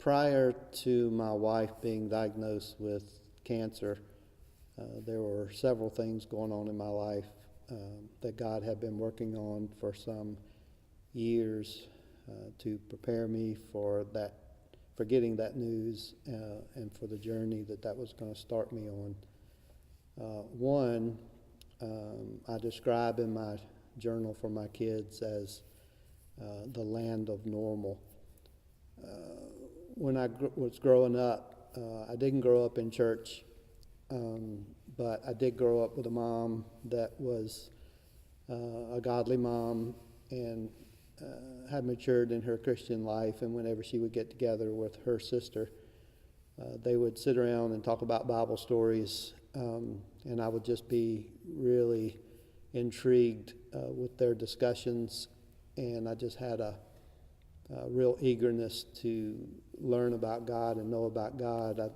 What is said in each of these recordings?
Prior to my wife being diagnosed with cancer, there were several things going on in my life that God had been working on for some years to prepare me for getting that news and for the journey that was going to start me on. One, I describe in my journal for my kids as the land of normal. When I was growing up, I didn't grow up in church, but I did grow up with a mom that was a godly mom and had matured in her Christian life. And whenever she would get together with her sister, they would sit around and talk about Bible stories, and I would just be really intrigued with their discussions, and I just had a real eagerness to learn about God and know about God. I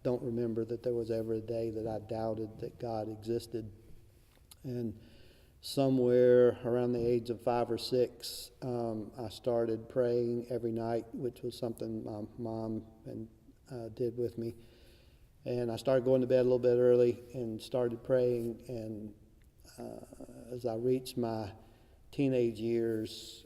don't remember that there was ever a day that I doubted that God existed. And somewhere around the age of 5 or 6, I started praying every night, which was something my mom did with me. And I started going to bed a little bit early and started praying. And as I reached my teenage years,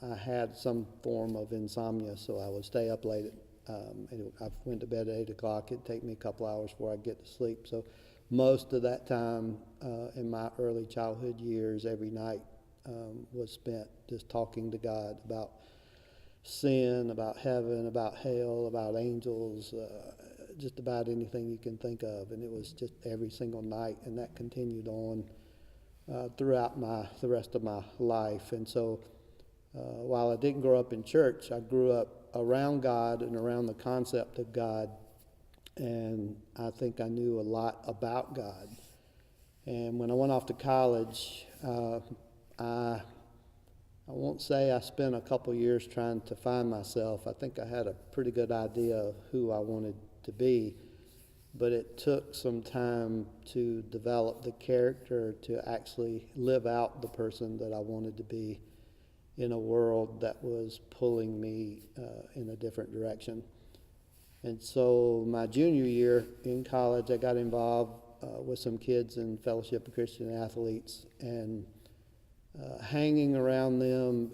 I had some form of insomnia, so I would stay up late. I went to bed at 8 o'clock. It'd take me a couple hours before I'd get to sleep. So most of that time in my early childhood years, every night was spent just talking to God about sin, about heaven, about hell, about angels, just about anything you can think of. And it was just every single night, and that continued on throughout the rest of my life. And so while I didn't grow up in church, I grew up around God and around the concept of God, and I think I knew a lot about God. And when I went off to college, I won't say I spent a couple years trying to find myself. I think I had a pretty good idea of who I wanted to be, but it took some time to develop the character to actually live out the person that I wanted to be in a world that was pulling me in a different direction. And so my junior year in college, I got involved with some kids in Fellowship of Christian Athletes, and hanging around them,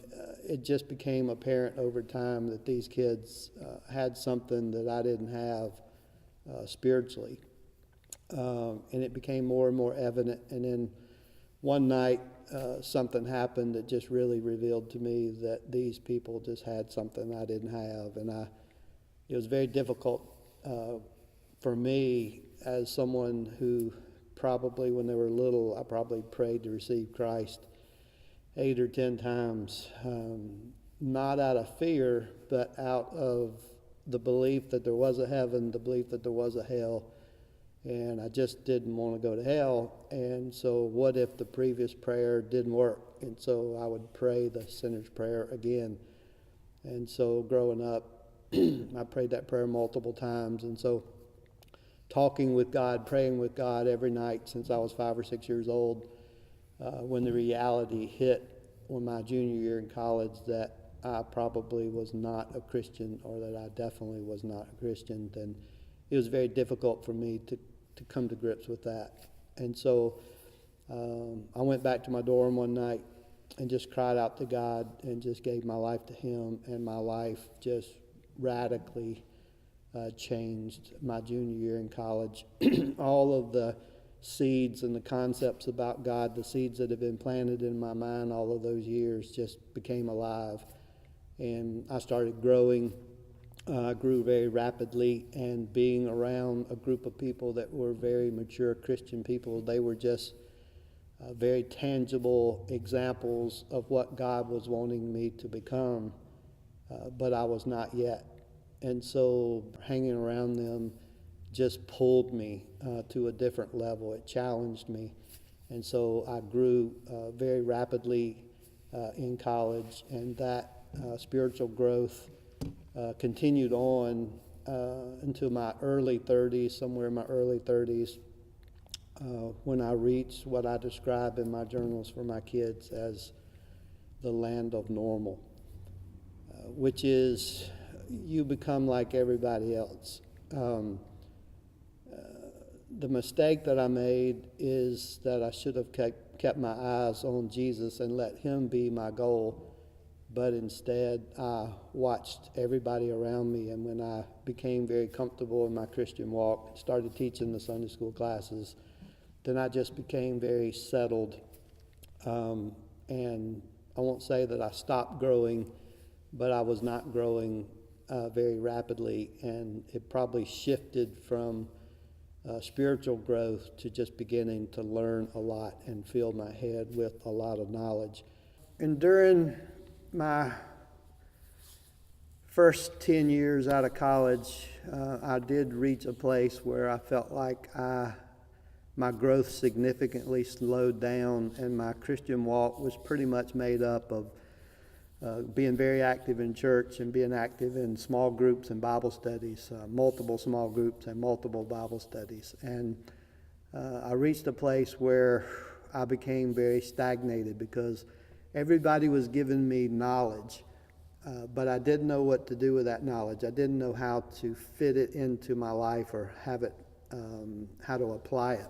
it just became apparent over time that these kids had something that I didn't have spiritually. And it became more and more evident. And then one night, something happened that just really revealed to me that these people just had something I didn't have. And it was very difficult for me as someone who probably, when they were little, I probably prayed to receive Christ 8 or 10 times, not out of fear, but out of the belief that there was a heaven, the belief that there was a hell, and I just didn't want to go to hell. And so what if the previous prayer didn't work? And so I would pray the sinner's prayer again. And so growing up, I prayed that prayer multiple times. And so talking with God, praying with God every night since I was 5 or 6 years old, when the reality hit when my junior year in college that I probably was not a Christian, or that I definitely was not a Christian, then it was very difficult for me to come to grips with that. And so I went back to my dorm one night and just cried out to God and just gave my life to Him, and my life just radically changed my junior year in college. All of the seeds and the concepts about God, the seeds that have been planted in my mind all of those years, just became alive. And I started growing. I grew very rapidly, and being around a group of people that were very mature Christian people, they were just very tangible examples of what God was wanting me to become, but I was not yet. And so hanging around them just pulled me to a different level. It challenged me. And so I grew very rapidly in college, and that spiritual growth continued on into my early 30s, somewhere in my early 30s, when I reached what I describe in my journals for my kids as the land of normal, which is you become like everybody else. The mistake that I made is that I should have kept my eyes on Jesus and let him be my goal, but instead I watched everybody around me, and when I became very comfortable in my Christian walk, started teaching the Sunday school classes, then I just became very settled. And I won't say that I stopped growing, but I was not growing very rapidly, and it probably shifted from spiritual growth to just beginning to learn a lot and fill my head with a lot of knowledge. And during my first 10 years out of college, I did reach a place where I felt like my growth significantly slowed down, and my Christian walk was pretty much made up of being very active in church and being active in small groups and Bible studies, multiple small groups and multiple Bible studies. And I reached a place where I became very stagnated because everybody was giving me knowledge, but I didn't know what to do with that knowledge. I didn't know how to fit it into my life or have it, how to apply it.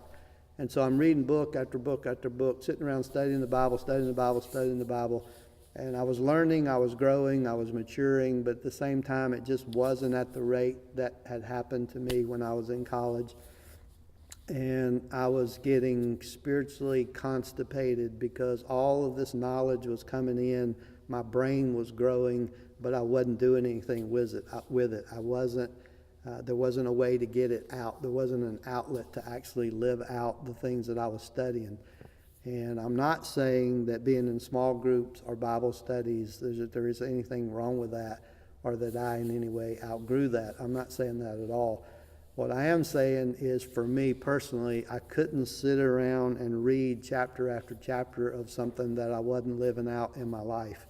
And so I'm reading book after book after book, sitting around studying the Bible, studying the Bible, studying the Bible. And I was learning, I was growing, I was maturing, but at the same time, it just wasn't at the rate that had happened to me when I was in college. And I was getting spiritually constipated because all of this knowledge was coming in. My brain was growing, but I wasn't doing anything with it. I wasn't. There wasn't a way to get it out. There wasn't an outlet to actually live out the things that I was studying. And I'm not saying that being in small groups or Bible studies, there is anything wrong with that, or that I in any way outgrew that. I'm not saying that at all. What I am saying is, for me personally, I couldn't sit around and read chapter after chapter of something that I wasn't living out in my life.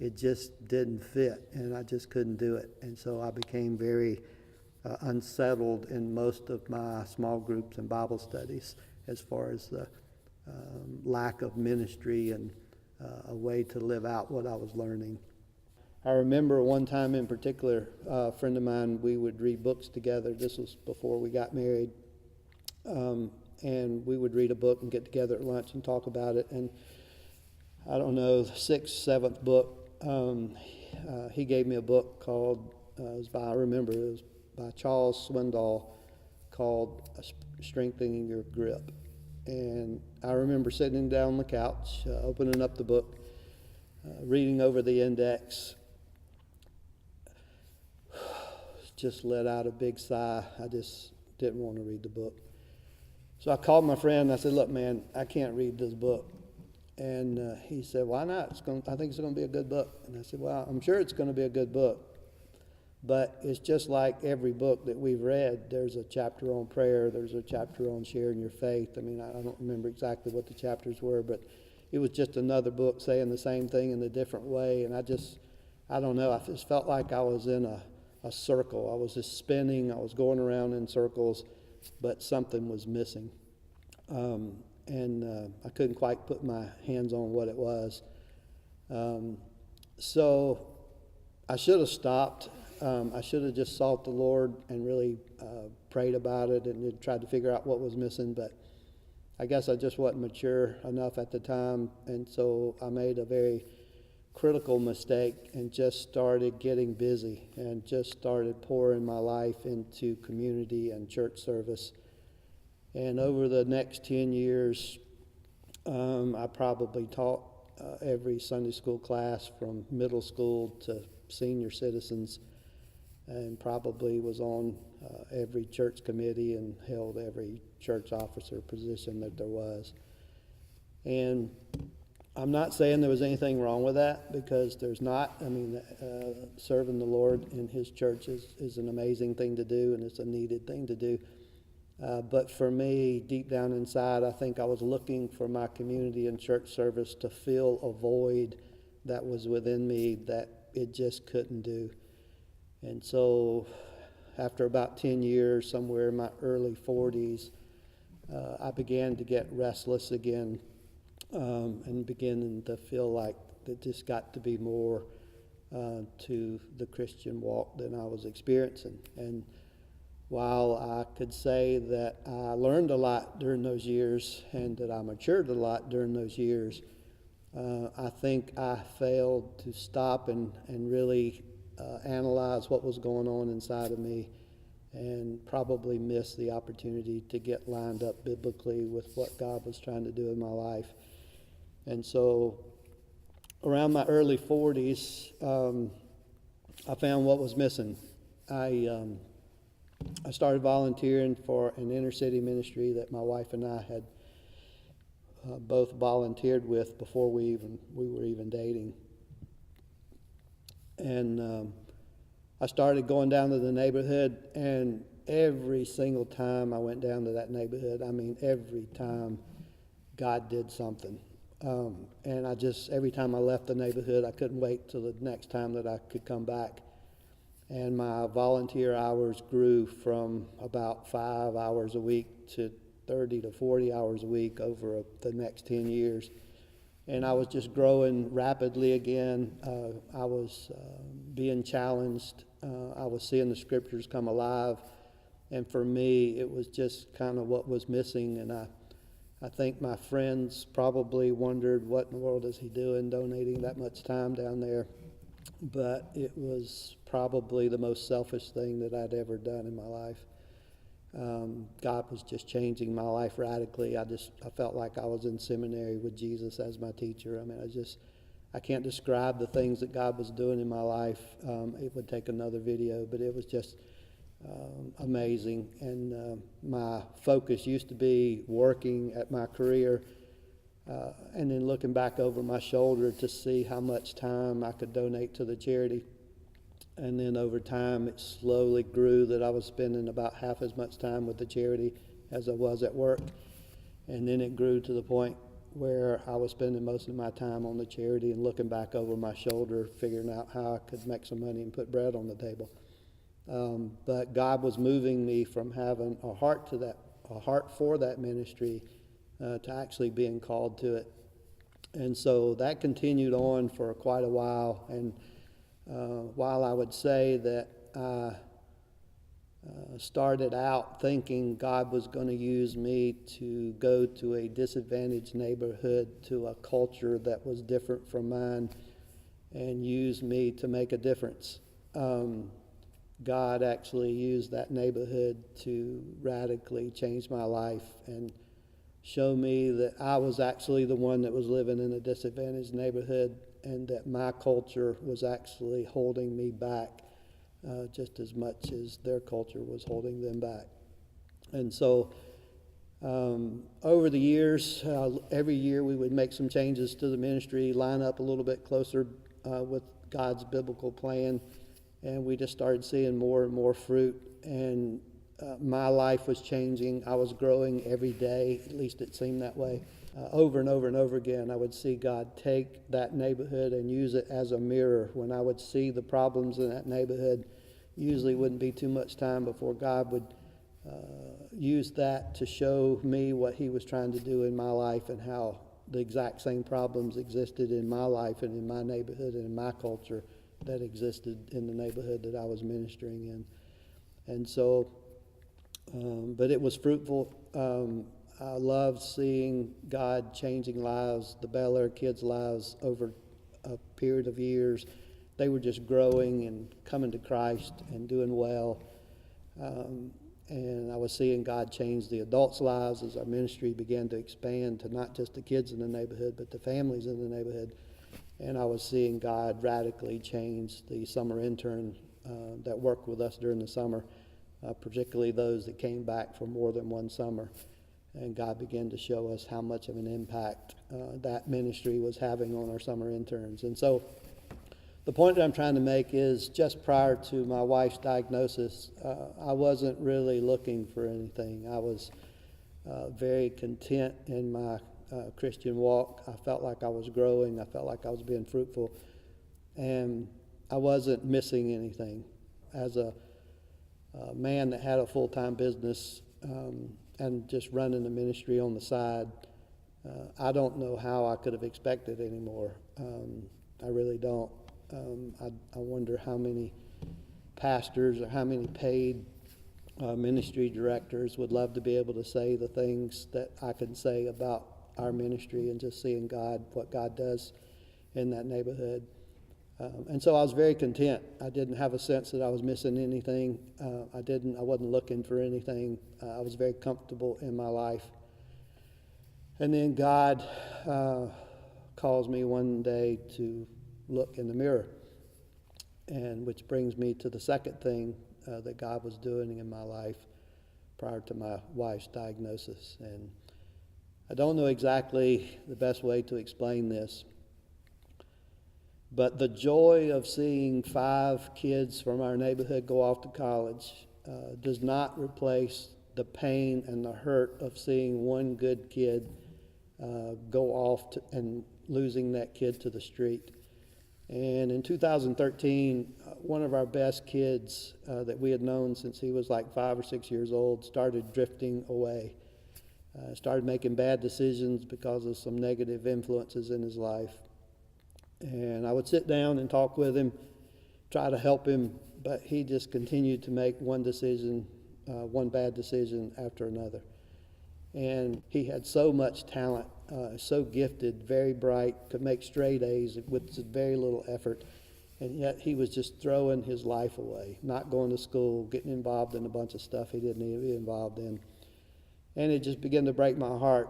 It just didn't fit, and I just couldn't do it. And so I became very unsettled in most of my small groups and Bible studies as far as the lack of ministry and a way to live out what I was learning. I remember one time in particular, a friend of mine, we would read books together. This was before we got married. And we would read a book and get together at lunch and talk about it. And I don't know, the sixth, seventh book, he gave me a book called, it was by Charles Swindoll, called Strengthening Your Grip. And I remember sitting down on the couch, opening up the book, reading over the index, just let out a big sigh. I just didn't want to read the book. So I called my friend and I said, "Look, man, I can't read this book." And he said, "Why not? I think it's going to be a good book." And I said, "Well, I'm sure it's going to be a good book. But it's just like every book that we've read. There's a chapter on prayer. There's a chapter on sharing your faith." I mean, I don't remember exactly what the chapters were, but it was just another book saying the same thing in a different way. And I don't know, I just felt like I was in a circle. I was just spinning. I was going around in circles, but something was missing. And I couldn't quite put my hands on what it was. So I should have stopped. I should have just sought the Lord and really prayed about it and tried to figure out what was missing, but I guess I just wasn't mature enough at the time, and so I made a very critical mistake and just started getting busy and just started pouring my life into community and church service. And over the next 10 years, I probably taught every Sunday school class from middle school to senior citizens, and probably was on every church committee and held every church officer position that there was. And I'm not saying there was anything wrong with that, because there's not. I mean, serving the Lord in His church is an amazing thing to do, and it's a needed thing to do. But for me, deep down inside, I think I was looking for my community and church service to fill a void that was within me that it just couldn't do. And so after about 10 years, somewhere in my early 40s, I began to get restless again, and beginning to feel like there just got to be more to the Christian walk that I was experiencing. And while I could say that I learned a lot during those years and that I matured a lot during those years, I think I failed to stop and really analyze what was going on inside of me, and probably missed the opportunity to get lined up biblically with what God was trying to do in my life. And so around my early 40s, I found what was missing. I started volunteering for an inner city ministry that my wife and I had both volunteered with before we were even dating. And I started going down to the neighborhood, and every single time I went down to that neighborhood, I mean every time, God did something. And every time I left the neighborhood, I couldn't wait till the next time that I could come back. And my volunteer hours grew from about 5 hours a week to 30 to 40 hours a week over the next 10 years. And I was just growing rapidly again. I was being challenged. I was seeing the scriptures come alive. And for me, it was just kind of what was missing. And I think my friends probably wondered, what in the world is he doing donating that much time down there? But it was probably the most selfish thing that I'd ever done in my life. God was just changing my life radically. I felt like I was in seminary with Jesus as my teacher. I mean, I can't describe the things that God was doing in my life. It would take another video, but it was just amazing. And my focus used to be working at my career, and then looking back over my shoulder to see how much time I could donate to the charity. And then over time, it slowly grew that I was spending about half as much time with the charity as I was at work. And then it grew to the point where I was spending most of my time on the charity and looking back over my shoulder, figuring out how I could make some money and put bread on the table. But God was moving me from having a heart for that ministry, to actually being called to it. And so that continued on for quite a while. And while I would say that I started out thinking God was going to use me to go to a disadvantaged neighborhood, to a culture that was different from mine, and use me to make a difference, God actually used that neighborhood to radically change my life and show me that I was actually the one that was living in a disadvantaged neighborhood, and that my culture was actually holding me back just as much as their culture was holding them back. And so over the years, every year we would make some changes to the ministry, line up a little bit closer with God's biblical plan, and we just started seeing more and more fruit. And my life was changing. I was growing every day, at least it seemed that way. Over and over and over again, I would see God take that neighborhood and use it as a mirror. When I would see the problems in that neighborhood, usually wouldn't be too much time before God would use that to show me what he was trying to do in my life, and how the exact same problems existed in my life and in my neighborhood and in my culture that existed in the neighborhood that I was ministering in. And so, but it was fruitful. I loved seeing God changing lives, the Bel Air kids' lives, over a period of years. They were just growing and coming to Christ and doing well. And I was seeing God change the adults' lives as our ministry began to expand to not just the kids in the neighborhood, but the families in the neighborhood. And I was seeing God radically change the summer intern that worked with us during the summer, particularly those that came back for more than one summer. And God began to show us how much of an impact that ministry was having on our summer interns. And so the point that I'm trying to make is, just prior to my wife's diagnosis, I wasn't really looking for anything. I was very content in my Christian walk. I felt like I was growing. I felt like I was being fruitful. And I wasn't missing anything. As a man that had a full-time business, and just running the ministry on the side, I don't know how I could have expected any more. I really don't. I wonder how many pastors or how many paid ministry directors would love to be able to say the things that I can say about our ministry and just seeing what God does in that neighborhood. And so I was very content. I didn't have a sense that I was missing anything. I wasn't looking for anything. I was very comfortable in my life. And then God calls me one day to look in the mirror, and which brings me to the second thing that God was doing in my life prior to my wife's diagnosis. And I don't know exactly the best way to explain this, but the joy of seeing 5 kids from our neighborhood go off to college does not replace the pain and the hurt of seeing one good kid go off and losing that kid to the street. And in 2013, one of our best kids that we had known since he was like 5 or 6 years old started drifting away. Started making bad decisions because of some negative influences in his life. And I would sit down and talk with him, try to help him, but he just continued to make one bad decision after another. And he had so much talent, so gifted, very bright, could make straight A's with very little effort. And yet he was just throwing his life away, not going to school, getting involved in a bunch of stuff he didn't need to be involved in. And it just began to break my heart.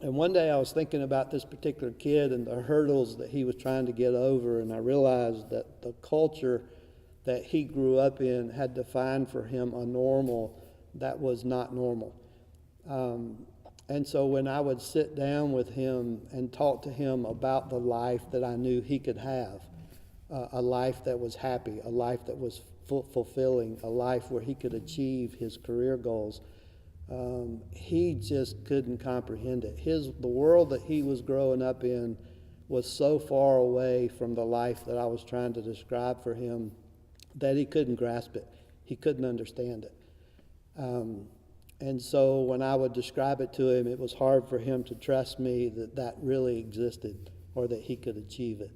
And one day I was thinking about this particular kid and the hurdles that he was trying to get over, and I realized that the culture that he grew up in had defined for him a normal that was not normal. And so when I would sit down with him and talk to him about the life that I knew he could have, a life that was happy, a life that was fulfilling, a life where he could achieve his career goals, he just couldn't comprehend it. The world that he was growing up in was so far away from the life that I was trying to describe for him that he couldn't grasp it. He couldn't understand it. And so when I would describe it to him, it was hard for him to trust me that really existed or that he could achieve it.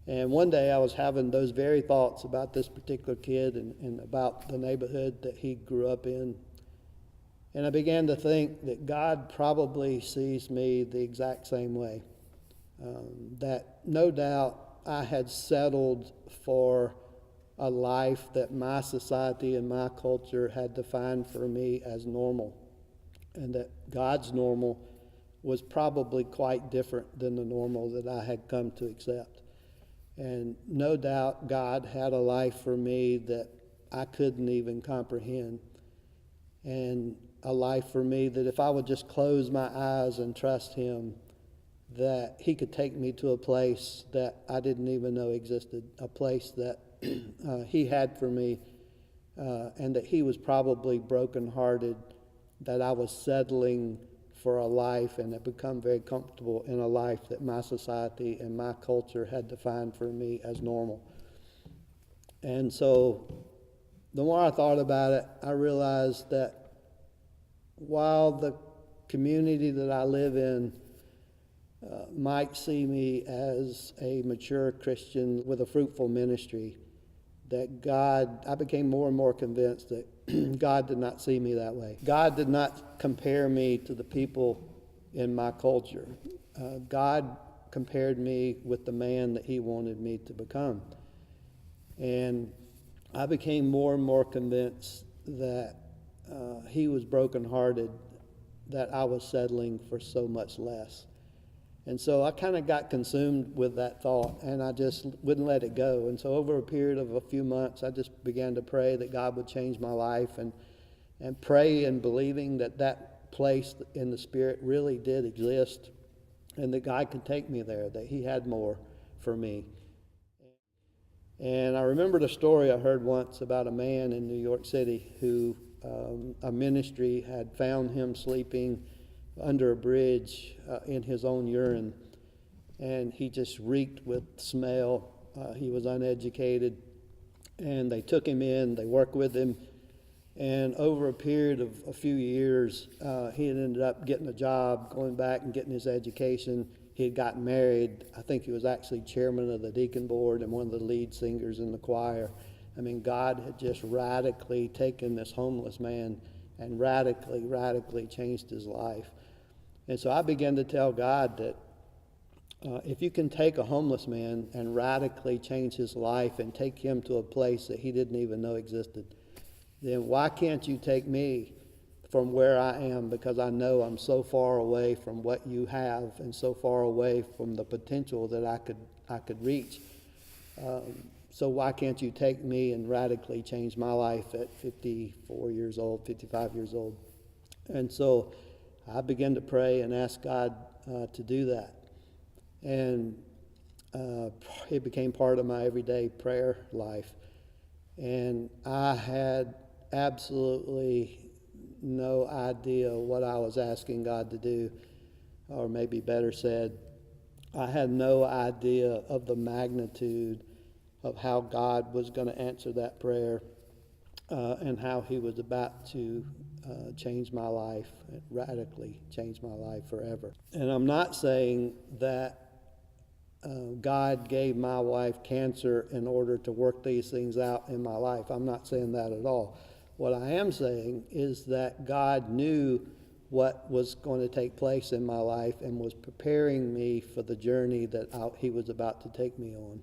And one day I was having those very thoughts about this particular kid and about the neighborhood that he grew up in. And I began to think that God probably sees me the exact same way. That no doubt I had settled for a life that my society and my culture had defined for me as normal, and that God's normal was probably quite different than the normal that I had come to accept. And no doubt God had a life for me that I couldn't even comprehend, and a life for me that if I would just close my eyes and trust Him, that He could take me to a place that I didn't even know existed, a place that He had for me, and that He was probably brokenhearted, that I was settling for a life and had become very comfortable in a life that my society and my culture had defined for me as normal. And so the more I thought about it, I realized that while the community that I live in might see me as a mature Christian with a fruitful ministry, that I became more and more convinced that God did not see me that way. God did not compare me to the people in my culture. God compared me with the man that He wanted me to become. And I became more and more convinced that He was brokenhearted, that I was settling for so much less. And so I kind of got consumed with that thought, and I just wouldn't let it go. And so over a period of a few months, I just began to pray that God would change my life, and pray and believing that that place in the Spirit really did exist, and that God could take me there, that He had more for me. And I remembered a story I heard once about a man in New York City who a ministry had found him sleeping under a bridge in his own urine, and he just reeked with smell. He was uneducated, and they took him in, they worked with him, and over a period of a few years, he had ended up getting a job, going back and getting his education, he had gotten married. I think he was actually chairman of the deacon board and one of the lead singers in the choir. I mean, God had just radically taken this homeless man and radically changed his life. And so I began to tell God that if you can take a homeless man and radically change his life and take him to a place that he didn't even know existed, then why can't you take me from where I am, because I know I'm so far away from what you have and so far away from the potential that I could reach. So why can't you take me and radically change my life at 54 years old, 55 years old? And so I began to pray and ask God to do that. And it became part of my everyday prayer life. And I had absolutely no idea what I was asking God to do, or maybe better said, I had no idea of the magnitude of how God was going to answer that prayer and how he was about to change my life, radically change my life forever. And I'm not saying that God gave my wife cancer in order to work these things out in my life. I'm not saying that at all. What I am saying is that God knew what was going to take place in my life and was preparing me for the journey that he was about to take me on.